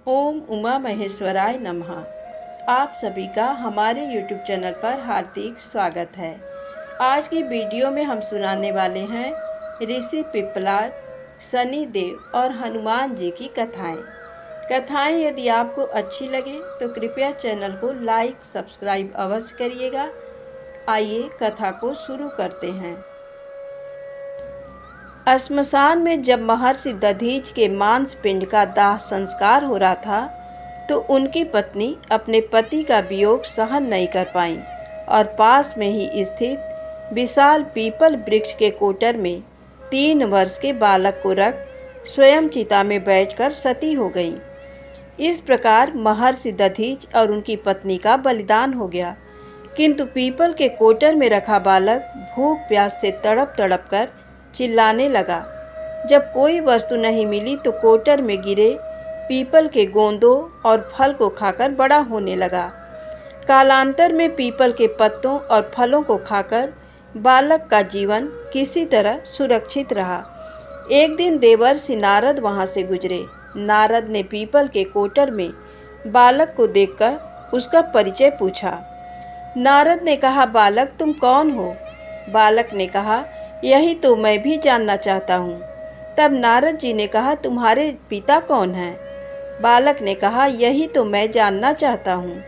ओम उमा महेश्वराय नमः। आप सभी का हमारे YouTube चैनल पर हार्दिक स्वागत है। आज की वीडियो में हम सुनाने वाले हैं ऋषि पिप्पलाद, शनि देव और हनुमान जी की कथाएं यदि आपको अच्छी लगे तो कृपया चैनल को लाइक सब्सक्राइब अवश्य करिएगा। आइए कथा को शुरू करते हैं। श्मशान में जब महर्षि दधीच के मांस पिंड का दाह संस्कार हो रहा था तो उनकी पत्नी अपने पति का वियोग सहन नहीं कर पाई और पास में ही स्थित विशाल पीपल वृक्ष के कोटर में 3 वर्ष के बालक को रख स्वयं चिता में बैठकर सती हो गई। इस प्रकार महर्षि दधीच और उनकी पत्नी का बलिदान हो गया, किंतु पीपल के कोटर में रखा बालक भूख प्यास से तड़प तड़प कर चिल्लाने लगा। जब कोई वस्तु नहीं मिली तो कोटर में गिरे पीपल के गोंदों और फल को खाकर बड़ा होने लगा। कालांतर में पीपल के पत्तों और फलों को खाकर बालक का जीवन किसी तरह सुरक्षित रहा। एक दिन देवर्षि नारद वहां से गुजरे। नारद ने पीपल के कोटर में बालक को देखकर उसका परिचय पूछा। नारद ने कहा, बालक तुम कौन हो? बालक ने कहा, यही तो मैं भी जानना चाहता हूँ। तब नारद जी ने कहा, तुम्हारे पिता कौन हैं? बालक ने कहा, यही तो मैं जानना चाहता हूँ।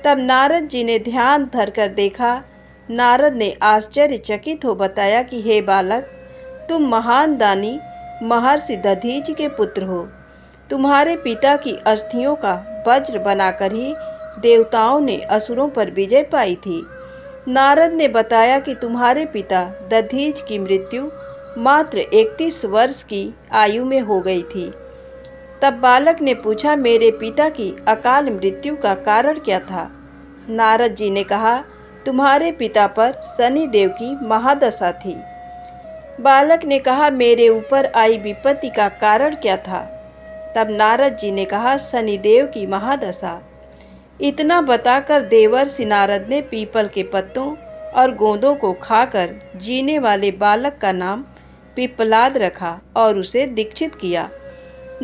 तब नारद जी ने ध्यान धरकर देखा। नारद ने आश्चर्यचकित हो बताया कि हे बालक, तुम महान दानी महर्षि दधीच के पुत्र हो। तुम्हारे पिता की अस्थियों का वज्र बनाकर ही देवताओं ने असुरों पर विजय पाई थी। नारद ने बताया कि तुम्हारे पिता दधीच की मृत्यु मात्र 31 वर्ष की आयु में हो गई थी। तब बालक ने पूछा, मेरे पिता की अकाल मृत्यु का कारण क्या था? नारद जी ने कहा, तुम्हारे पिता पर शनि देव की महादशा थी। बालक ने कहा, मेरे ऊपर आई विपत्ति का कारण क्या था? तब नारद जी ने कहा, शनि देव की महादशा। इतना बताकर देवर्षि नारद ने पीपल के पत्तों और गोंदों को खाकर जीने वाले बालक का नाम पिप्पलाद रखा और उसे दीक्षित किया।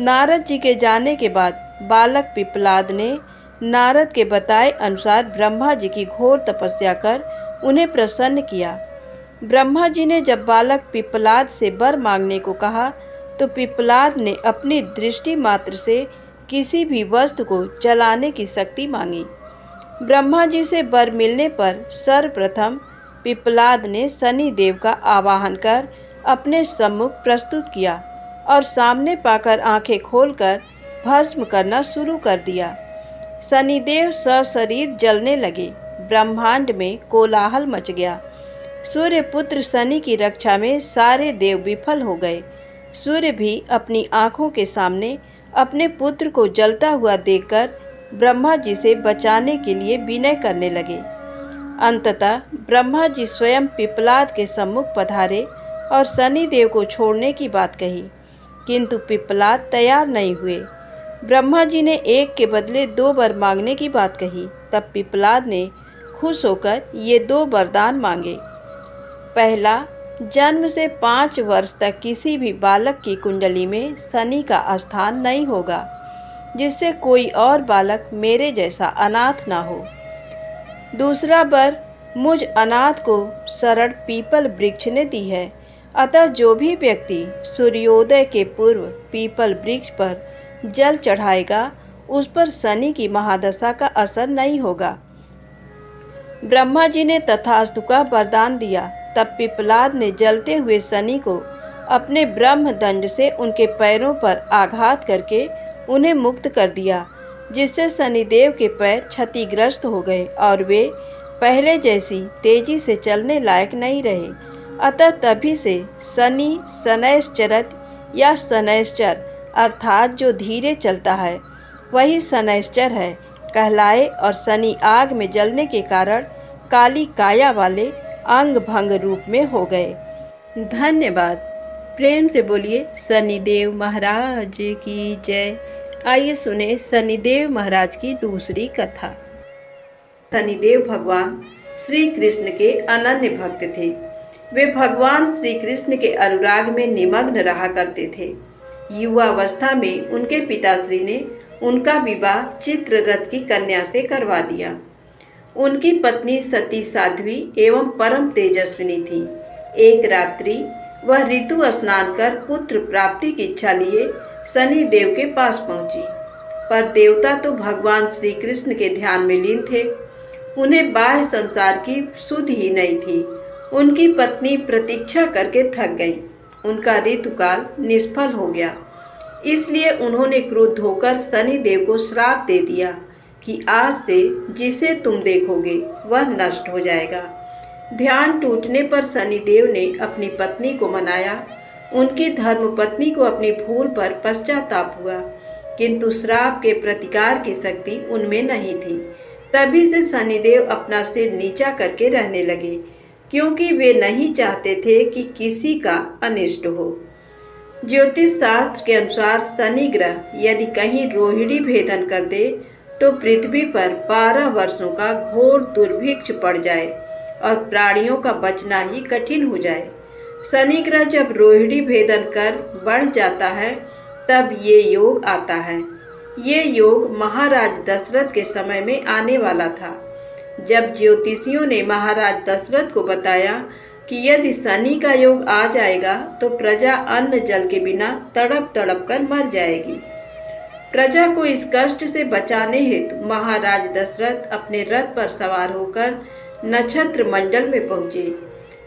नारद जी के जाने के बाद बालक पिप्पलाद ने नारद के बताए अनुसार ब्रह्मा जी की घोर तपस्या कर उन्हें प्रसन्न किया। ब्रह्मा जी ने जब बालक पिप्पलाद से वर मांगने को कहा तो पिप्पलाद ने अपनी दृष्टि मात्र से किसी भी वस्तु को चलाने की शक्ति मांगी। ब्रह्मा जी से वर मिलने पर सर्वप्रथम पिप्पलाद ने शनि देव का आवाहन कर अपने सम्मुख प्रस्तुत किया और सामने पाकर आंखें खोलकर भस्म करना शुरू कर दिया। शनिदेव सशरीर जलने लगे। ब्रह्मांड में कोलाहल मच गया। सूर्य पुत्र शनि की रक्षा में सारे देव विफल हो गए। सूर्य भी अपनी आंखों के सामने अपने पुत्र को जलता हुआ देखकर ब्रह्मा जी से बचाने के लिए विनय करने लगे। अंततः ब्रह्मा जी स्वयं पिप्पलाद के सम्मुख पधारे और शनि देव को छोड़ने की बात कही, किंतु पिप्पलाद तैयार नहीं हुए। ब्रह्मा जी ने एक के बदले 2 वर मांगने की बात कही। तब पिप्पलाद ने खुश होकर ये 2 वरदान मांगे। पहला, जन्म से 5 वर्ष तक किसी भी बालक की कुंडली में शनि का स्थान नहीं होगा, जिससे कोई और बालक मेरे जैसा अनाथ ना हो। दूसरा वर, मुझ अनाथ को शरण पीपल वृक्ष ने दी है, अतः जो भी व्यक्ति सूर्योदय के पूर्व पीपल वृक्ष पर जल चढ़ाएगा उस पर शनि की महादशा का असर नहीं होगा। ब्रह्मा जी ने तथास्तु का वरदान दिया। तब पिप्पलाद ने जलते हुए शनि को अपने ब्रह्म दंड से उनके पैरों पर आघात करके उन्हें मुक्त कर दिया, जिससे शनिदेव के पैर क्षतिग्रस्त हो गए और वे पहले जैसी तेजी से चलने लायक नहीं रहे। अतः तभी से शनि शनैश्चरत या शनैश्चर अर्थात जो धीरे चलता है वही शनैश्चर है कहलाए और शनि आग में जलने के कारण काली काया वाले अंग भंग रूप में हो गए। धन्यवाद। प्रेम से बोलिए शनिदेव महाराज की जय। आइए सुने शनिदेव महाराज की दूसरी कथा। शनिदेव भगवान श्री कृष्ण के अनन्य भक्त थे। वे भगवान श्री कृष्ण के अनुराग में निमग्न रहा करते थे। युवावस्था में उनके पिताश्री ने उनका विवाह चित्ररथ की कन्या से करवा दिया। उनकी पत्नी सती साध्वी एवं परम तेजस्विनी थी। एक रात्रि वह ऋतु स्नान कर पुत्र प्राप्ति की इच्छा लिए शनि देव के पास पहुंची, पर देवता तो भगवान श्री कृष्ण के ध्यान में लीन थे। उन्हें बाह्य संसार की सुध ही नहीं थी। उनकी पत्नी प्रतीक्षा करके थक गई। उनका ऋतुकाल निष्फल हो गया। इसलिए उन्होंने क्रुद्ध होकर शनि देव को श्राप दे दिया कि आज से जिसे तुम देखोगे वह नष्ट हो जाएगा। ध्यान टूटने पर शनि देव ने अपनी पत्नी को मनाया। उनकी धर्मपत्नी को अपनी भूल पर पश्चाताप हुआ, किंतु श्राप के प्रतिकार की शक्ति उनमें नहीं थी। तभी से शनिदेव अपना सिर नीचा करके रहने लगे, क्योंकि वे नहीं चाहते थे कि किसी का अनिष्ट हो। ज्योतिष शास्त्र के अनुसार शनि ग्रह यदि कहीं रोहिणी भेदन कर दे तो पृथ्वी पर 12 वर्षों का घोर दुर्भिक्ष पड़ जाए और प्राणियों का बचना ही कठिन हो जाए। शनि ग्रह जब रोहिणी भेदन कर बढ़ जाता है तब ये योग आता है। ये योग महाराज दशरथ के समय में आने वाला था। जब ज्योतिषियों ने महाराज दशरथ को बताया कि यदि शनि का योग आ जाएगा तो प्रजा अन्न जल के बिना तड़प तड़प कर मर जाएगी। प्रजा को इस कष्ट से बचाने हेतु महाराज दशरथ अपने रथ पर सवार होकर नक्षत्र मंडल में पहुंचे।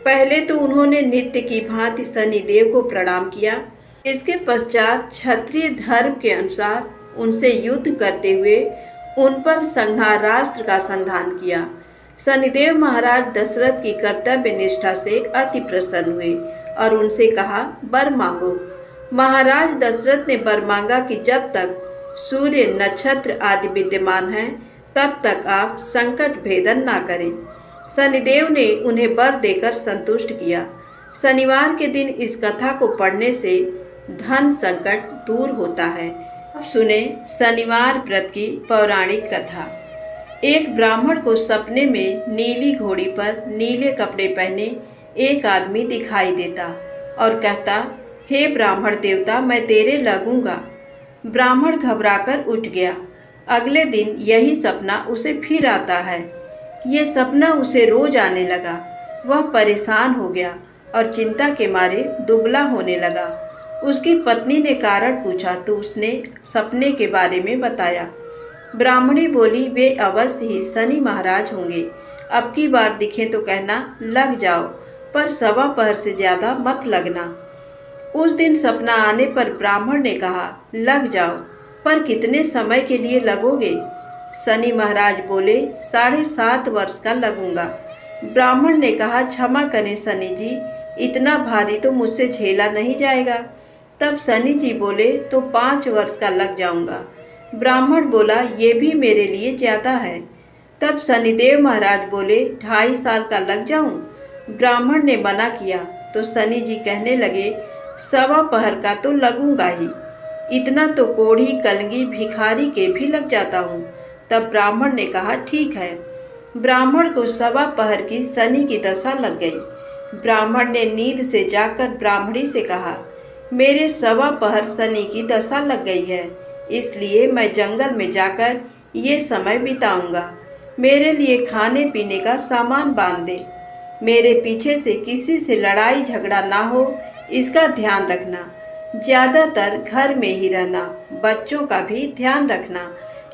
पहले तो उन्होंने नित्य की भांति शनि देव को प्रणाम किया। इसके पश्चात क्षत्रिय धर्म के अनुसार उनसे युद्ध करते हुए उन पर संहारास्त्र का संधान किया। शनिदेव महाराज दशरथ की कर्तव्य निष्ठा से अति प्रसन्न हुए और उनसे कहा, वर मांगो। महाराज दशरथ ने वर मांगा कि जब तक सूर्य नक्षत्र आदि विद्यमान हैं तब तक आप संकट भेदन ना करें। शनिदेव ने उन्हें वर देकर संतुष्ट किया। शनिवार के दिन इस कथा को पढ़ने से धन संकट दूर होता है। अब सुने शनिवार व्रत की पौराणिक कथा। एक ब्राह्मण को सपने में नीली घोड़ी पर नीले कपड़े पहने एक आदमी दिखाई देता और कहता, हे ब्राह्मण देवता, मैं तेरे लगूंगा। ब्राह्मण घबराकर उठ गया। अगले दिन यही सपना उसे फिर आता है। ये सपना उसे रोज आने लगा। वह परेशान हो गया और चिंता के मारे दुबला होने लगा। उसकी पत्नी ने कारण पूछा तो उसने सपने के बारे में बताया। ब्राह्मणी बोली, वे अवश्य ही शनि महाराज होंगे। अब की बार दिखे तो कहना लग जाओ, पर 1:15 से ज्यादा मत लगना। उस दिन सपना आने पर ब्राह्मण ने कहा, लग जाओ, पर कितने समय के लिए लगोगे? शनि महाराज बोले, 7.5 वर्ष का लगूंगा। ब्राह्मण ने कहा, क्षमा करें शनि जी, इतना भारी तो मुझसे झेला नहीं जाएगा। तब शनि जी बोले, तो 5 वर्ष का लग जाऊंगा। ब्राह्मण बोला, ये भी मेरे लिए ज्यादा है। तब शनिदेव महाराज बोले, 2.5 साल का लग जाऊं? ब्राह्मण ने मना किया तो शनि जी कहने लगे, 1.15 का तो लगूंगा ही, इतना तो कोढ़ी कलंगी भिखारी के भी लग जाता हूँ। तब ब्राह्मण ने कहा, ठीक है। ब्राह्मण को 1.15 की शनि की दशा लग गई। ब्राह्मण ने नींद से जाकर ब्राह्मणी से कहा, मेरे 1.15 शनि की दशा लग गई है, इसलिए मैं जंगल में जाकर ये समय बिताऊंगा। मेरे लिए खाने पीने का सामान बांध दे। मेरे पीछे से किसी से लड़ाई झगड़ा ना हो, इसका ध्यान रखना। ज़्यादातर घर में ही रहना, बच्चों का भी ध्यान रखना।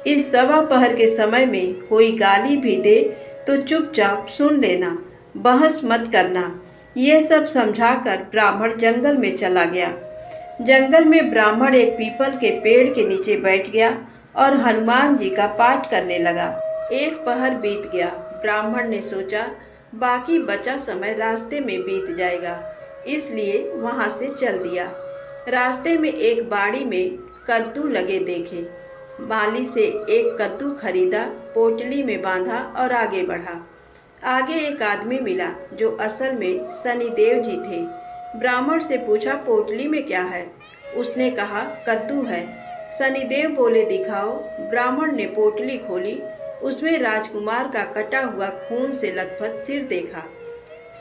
इस 1.15 के समय में कोई गाली भी दे तो चुपचाप सुन लेना, बहस मत करना। ये सब समझाकर ब्राह्मण जंगल में चला गया। जंगल में ब्राह्मण एक पीपल के पेड़ के नीचे बैठ गया और हनुमान जी का पाठ करने लगा। 1 पहर बीत गया। ब्राह्मण ने सोचा बाकी बचा समय रास्ते में बीत जाएगा, इसलिए वहां से चल दिया। रास्ते में एक बाड़ी में कद्दू लगे देखे। माली से एक कद्दू खरीदा, पोटली में बांधा और आगे बढ़ा। आगे एक आदमी मिला जो असल में शनिदेव जी थे। ब्राह्मण से पूछा, पोटली में क्या है? उसने कहा, कद्दू है। शनिदेव बोले, दिखाओ। ब्राह्मण ने पोटली खोली। उसमें राजकुमार का कटा हुआ खून से लथपथ सिर देखा।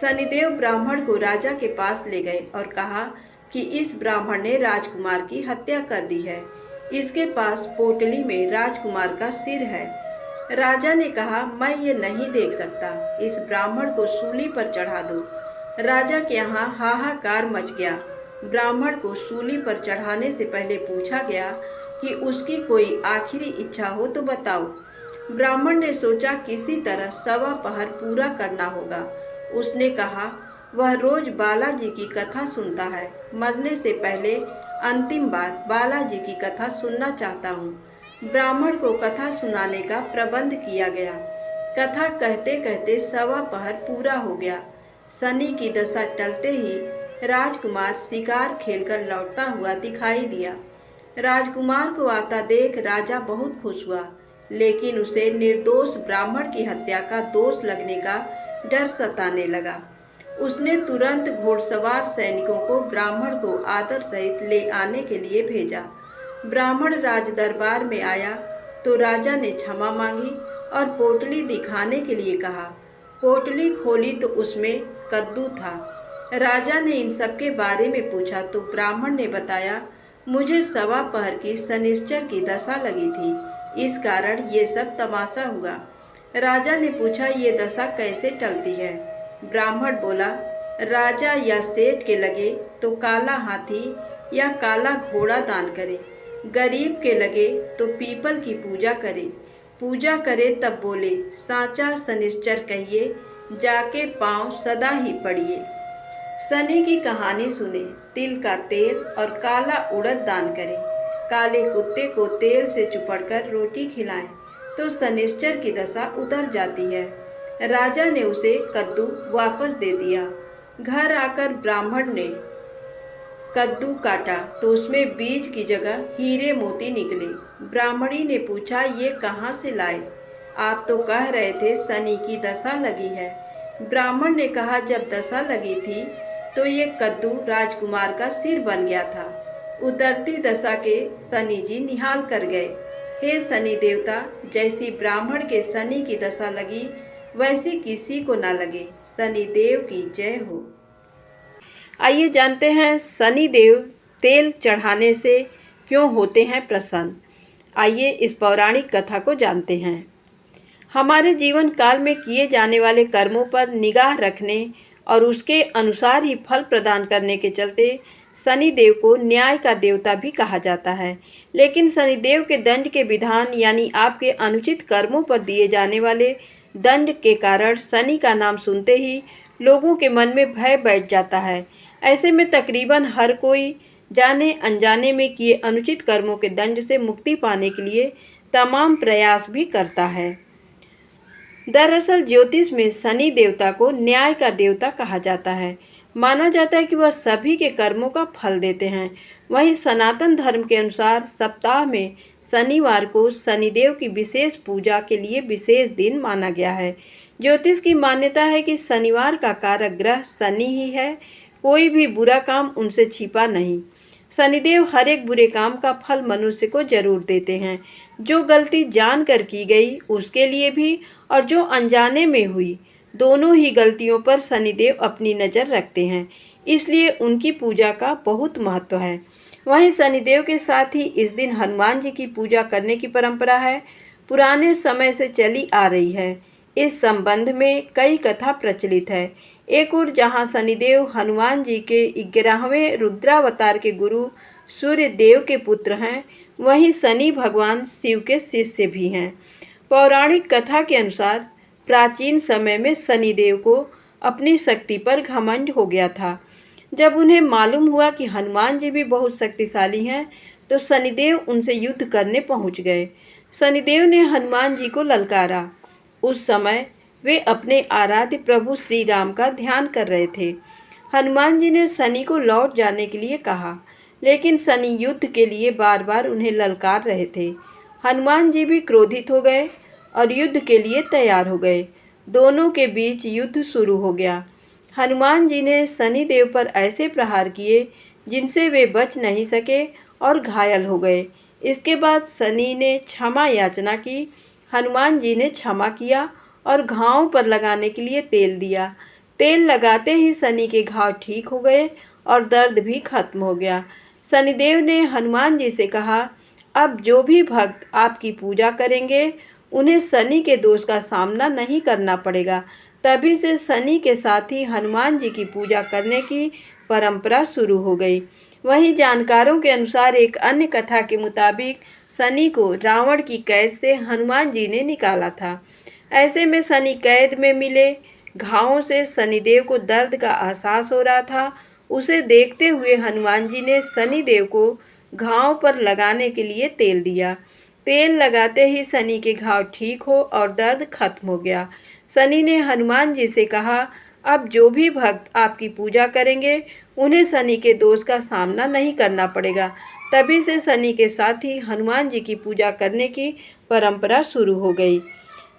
शनिदेव ब्राह्मण को राजा के पास ले गए और कहा कि इस ब्राह्मण ने राजकुमार की हत्या कर दी है, इसके पास पोटली में राजकुमार का सिर है। राजा ने कहा, मैं ये नहीं देख सकता, इस ब्राह्मण को सूली पर चढ़ा दो। राजा के यहाँ हाहाकार मच गया। ब्राह्मण को सूली पर चढ़ाने से पहले पूछा गया कि उसकी कोई आखिरी इच्छा हो तो बताओ। ब्राह्मण ने सोचा किसी तरह 1.25 पहर पूरा करना होगा। उसने कहा, वह रोज बालाजी की कथा सुनता है, मरने से पहले अंतिम बार बालाजी की कथा सुनना चाहता हूँ। ब्राह्मण को कथा सुनाने का प्रबंध किया गया। कथा कहते कहते 1.25 पहर पूरा हो गया। शनि की दशा टलते ही राजकुमार शिकार खेलकर लौटता हुआ दिखाई दिया। राजकुमार को आता देख राजा बहुत खुश हुआ, लेकिन उसे निर्दोष ब्राह्मण की हत्या का दोष लगने का डर सताने लगा। उसने तुरंत घोड़सवार सैनिकों को ब्राह्मण को आदर सहित ले आने के लिए भेजा। ब्राह्मण राज दरबार में आया तो राजा ने क्षमा मांगी और पोटली दिखाने के लिए कहा। पोटली खोली तो उसमें कद्दू था। राजा ने इन सब के बारे में पूछा तो ब्राह्मण ने बताया, मुझे 1.25 पहर की शनिश्चर की दशा लगी थी, इस कारण ये सब तमाशा हुआ। राजा ने पूछा, ये दशा कैसे टलती है? ब्राह्मण बोला, राजा या सेठ के लगे तो काला हाथी या काला घोड़ा दान करे, गरीब के लगे तो पीपल की पूजा करे। पूजा करे तब बोले, साचा शनिश्चर कहिए, जाके पाँव सदा ही पड़िए। शनि की कहानी सुने, तिल का तेल और काला उड़द दान करें, काले कुत्ते को तेल से चुपड़कर रोटी खिलाएं तो शनिश्चर की दशा उतर जाती है। राजा ने उसे कद्दू वापस दे दिया। घर आकर ब्राह्मण ने कद्दू काटा तो उसमें बीज की जगह हीरे मोती निकले। ब्राह्मणी ने पूछा, ये कहाँ से लाए? आप तो कह रहे थे शनि की दशा लगी है। ब्राह्मण ने कहा, जब दशा लगी थी तो ये कद्दू राजकुमार का सिर बन गया था। उतरती दशा के शनि जी निहाल कर गए। हे शनि देवता, जैसी ब्राह्मण के शनि की दशा लगी वैसी किसी को ना लगे। शनि देव की जय हो। आइए जानते हैं शनि देव तेल चढ़ाने से क्यों होते हैं प्रसन्न। आइए इस पौराणिक कथा को जानते हैं। हमारे जीवन काल में किए जाने वाले कर्मों पर निगाह रखने और उसके अनुसार ही फल प्रदान करने के चलते शनि देव को न्याय का देवता भी कहा जाता है। लेकिन शनि देव के दंड के विधान यानी आपके अनुचित कर्मों पर दिए जाने वाले दंड के कारण शनि का नाम सुनते ही लोगों के मन में भय बैठ जाता है। ऐसे में तकरीबन हर कोई जाने अनजाने में किए अनुचित कर्मों के दंड से मुक्ति पाने के लिए तमाम प्रयास भी करता है। दरअसल ज्योतिष में शनि देवता को न्याय का देवता कहा जाता है। माना जाता है कि वह सभी के कर्मों का फल देते हैं। वहीं सनातन धर्म के अनुसार सप्ताह में शनिवार को शनिदेव की विशेष पूजा के लिए विशेष दिन माना गया है। ज्योतिष की मान्यता है कि शनिवार का कारक ग्रह शनि ही है, कोई भी बुरा काम उनसे छिपा नहीं। शनिदेव हर एक बुरे काम का फल मनुष्य को जरूर देते हैं। जो गलती जानकर की गई उसके लिए भी और जो अनजाने में हुई, दोनों ही गलतियों पर शनिदेव अपनी नज़र रखते हैं, इसलिए उनकी पूजा का बहुत महत्व है। वहीं शनिदेव के साथ ही इस दिन हनुमान जी की पूजा करने की परंपरा है, पुराने समय से चली आ रही है। इस संबंध में कई कथा प्रचलित है। एक और जहाँ शनिदेव हनुमान जी के 11वें रुद्रावतार के गुरु सूर्य देव के पुत्र हैं, वहीं शनि भगवान शिव के शिष्य भी हैं। पौराणिक कथा के अनुसार प्राचीन समय में शनिदेव को अपनी शक्ति पर घमंड हो गया था। जब उन्हें मालूम हुआ कि हनुमान जी भी बहुत शक्तिशाली हैं, तो शनिदेव उनसे युद्ध करने पहुंच गए। शनिदेव ने हनुमान जी को ललकारा। उस समय वे अपने आराध्य प्रभु श्री राम का ध्यान कर रहे थे। हनुमान जी ने शनि को लौट जाने के लिए कहा, लेकिन शनि युद्ध के लिए बार बार उन्हें ललकार रहे थे। हनुमान जी भी क्रोधित हो गए और युद्ध के लिए तैयार हो गए। दोनों के बीच युद्ध शुरू हो गया। हनुमान जी ने शनि देव पर ऐसे प्रहार किए जिनसे वे बच नहीं सके और घायल हो गए। इसके बाद शनि ने क्षमा याचना की। हनुमान जी ने क्षमा किया और घावों पर लगाने के लिए तेल दिया। तेल लगाते ही शनि के घाव ठीक हो गए और दर्द भी खत्म हो गया। शनिदेव ने हनुमान जी से कहा, अब जो भी भक्त आपकी पूजा करेंगे उन्हें शनि के दोष का सामना नहीं करना पड़ेगा। तभी से शनि के साथ ही हनुमान जी की पूजा करने की परंपरा शुरू हो गई। वहीं जानकारों के अनुसार एक अन्य कथा के मुताबिक शनि को रावण की कैद से हनुमान जी ने निकाला था। ऐसे में शनि कैद में मिले घावों से शनिदेव को दर्द का एहसास हो रहा था। उसे देखते हुए हनुमान जी ने शनिदेव को घाव पर लगाने के लिए तेल दिया। तेल लगाते ही शनि के घाव ठीक हो और दर्द खत्म हो गया। शनि ने हनुमान जी से कहा, अब जो भी भक्त आपकी पूजा करेंगे उन्हें शनि के दोष का सामना नहीं करना पड़ेगा। तभी से शनि के साथ ही हनुमान जी की पूजा करने की परंपरा शुरू हो गई।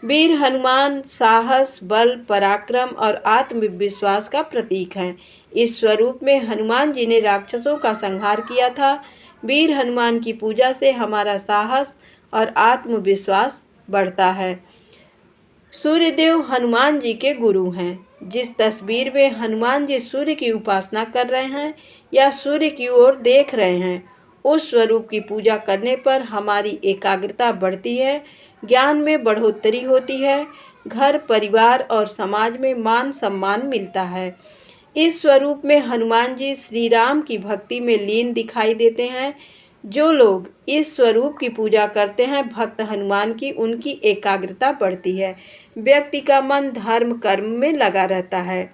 वीर हनुमान साहस, बल, पराक्रम और आत्मविश्वास का प्रतीक हैं। इस स्वरूप में हनुमान जी ने राक्षसों का संहार किया था। वीर हनुमान की पूजा से हमारा साहस और आत्मविश्वास बढ़ता है। सूर्यदेव हनुमान जी के गुरु हैं। जिस तस्वीर में हनुमान जी सूर्य की उपासना कर रहे हैं या सूर्य की ओर देख रहे हैं, उस स्वरूप की पूजा करने पर हमारी एकाग्रता बढ़ती है, ज्ञान में बढ़ोतरी होती है, घर, परिवार और समाज में मान सम्मान मिलता है। इस स्वरूप में हनुमान जी श्री राम की भक्ति में लीन दिखाई देते हैं। जो लोग इस स्वरूप की पूजा करते हैं भक्त हनुमान की, उनकी एकाग्रता बढ़ती है। व्यक्ति का मन धर्म कर्म में लगा रहता है।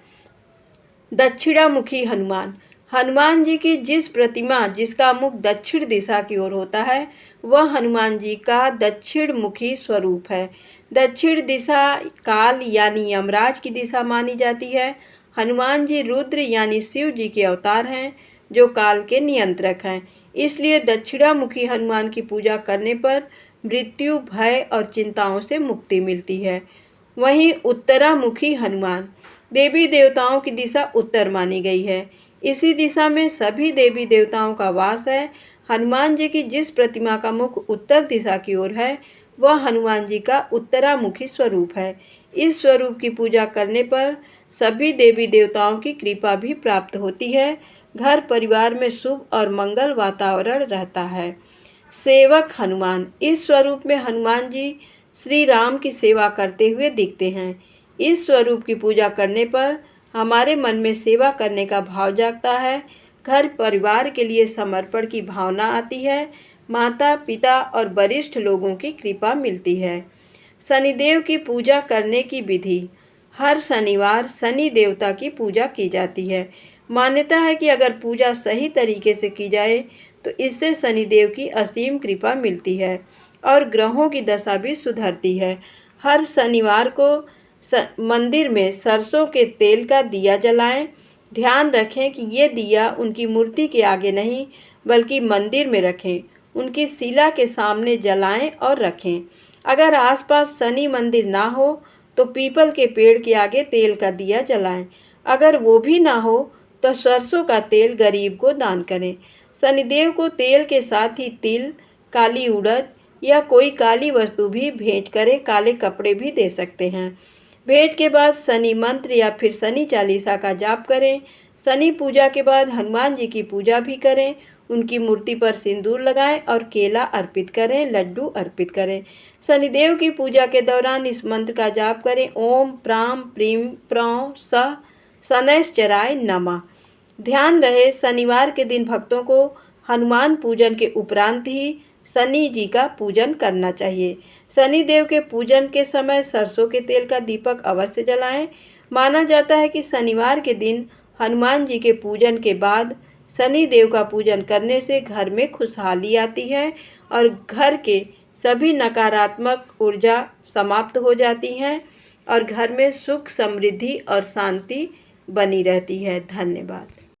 दक्षिणामुखी हनुमान। हनुमान जी की जिस प्रतिमा जिसका मुख दक्षिण दिशा की ओर होता है वह हनुमान जी का दक्षिण मुखी स्वरूप है। दक्षिण दिशा काल यानी यमराज की दिशा मानी जाती है। हनुमान जी रुद्र यानी शिव जी के अवतार हैं जो काल के नियंत्रक हैं। इसलिए दक्षिणामुखी हनुमान की पूजा करने पर मृत्यु, भय और चिंताओं से मुक्ति मिलती है। वहीं उत्तरामुखी हनुमान। देवी देवताओं की दिशा उत्तर मानी गई है। इसी दिशा में सभी देवी देवताओं का वास है। हनुमान जी की जिस प्रतिमा का मुख उत्तर दिशा की ओर है वह हनुमान जी का उत्तरामुखी स्वरूप है। इस स्वरूप की पूजा करने पर सभी देवी देवताओं की कृपा भी प्राप्त होती है। घर परिवार में शुभ और मंगल वातावरण रहता है। सेवक हनुमान। इस स्वरूप में हनुमान जी श्री राम की सेवा करते हुए दिखते हैं। इस स्वरूप की पूजा करने पर हमारे मन में सेवा करने का भाव जागता है। घर परिवार के लिए समर्पण की भावना आती है। माता पिता और वरिष्ठ लोगों की कृपा मिलती है। शनिदेव की पूजा करने की विधि। हर शनिवार शनि देवता की पूजा की जाती है। मान्यता है कि अगर पूजा सही तरीके से की जाए तो इससे शनिदेव की असीम कृपा मिलती है और ग्रहों की दशा भी सुधरती है। हर शनिवार को मंदिर में सरसों के तेल का दिया जलाएं। ध्यान रखें कि ये दिया उनकी मूर्ति के आगे नहीं बल्कि मंदिर में रखें। उनकी शिला के सामने जलाएं और रखें। अगर आसपास शनि मंदिर ना हो तो पीपल के पेड़ के आगे तेल का दिया जलाएं। अगर वो भी ना हो तो सरसों का तेल गरीब को दान करें। शनिदेव को तेल के साथ ही तिल, काली उड़द या कोई काली वस्तु भी भेंट करें। काले कपड़े भी दे सकते हैं। भेंट के बाद शनि मंत्र या फिर शनि चालीसा का जाप करें। शनि पूजा के बाद हनुमान जी की पूजा भी करें। उनकी मूर्ति पर सिंदूर लगाएं और केला अर्पित करें, लड्डू अर्पित करें। शनिदेव की पूजा के दौरान इस मंत्र का जाप करें, ओम प्राम प्रीम प्रौ स शनैश्चराय नमः। ध्यान रहे शनिवार के दिन भक्तों को हनुमान पूजन के उपरांत ही शनि जी का पूजन करना चाहिए। शनि देव के पूजन के समय सरसों के तेल का दीपक अवश्य जलाएं। माना जाता है कि शनिवार के दिन हनुमान जी के पूजन के बाद शनि देव का पूजन करने से घर में खुशहाली आती है और घर के सभी नकारात्मक ऊर्जा समाप्त हो जाती हैं और घर में सुख, समृद्धि और शांति बनी रहती है। धन्यवाद।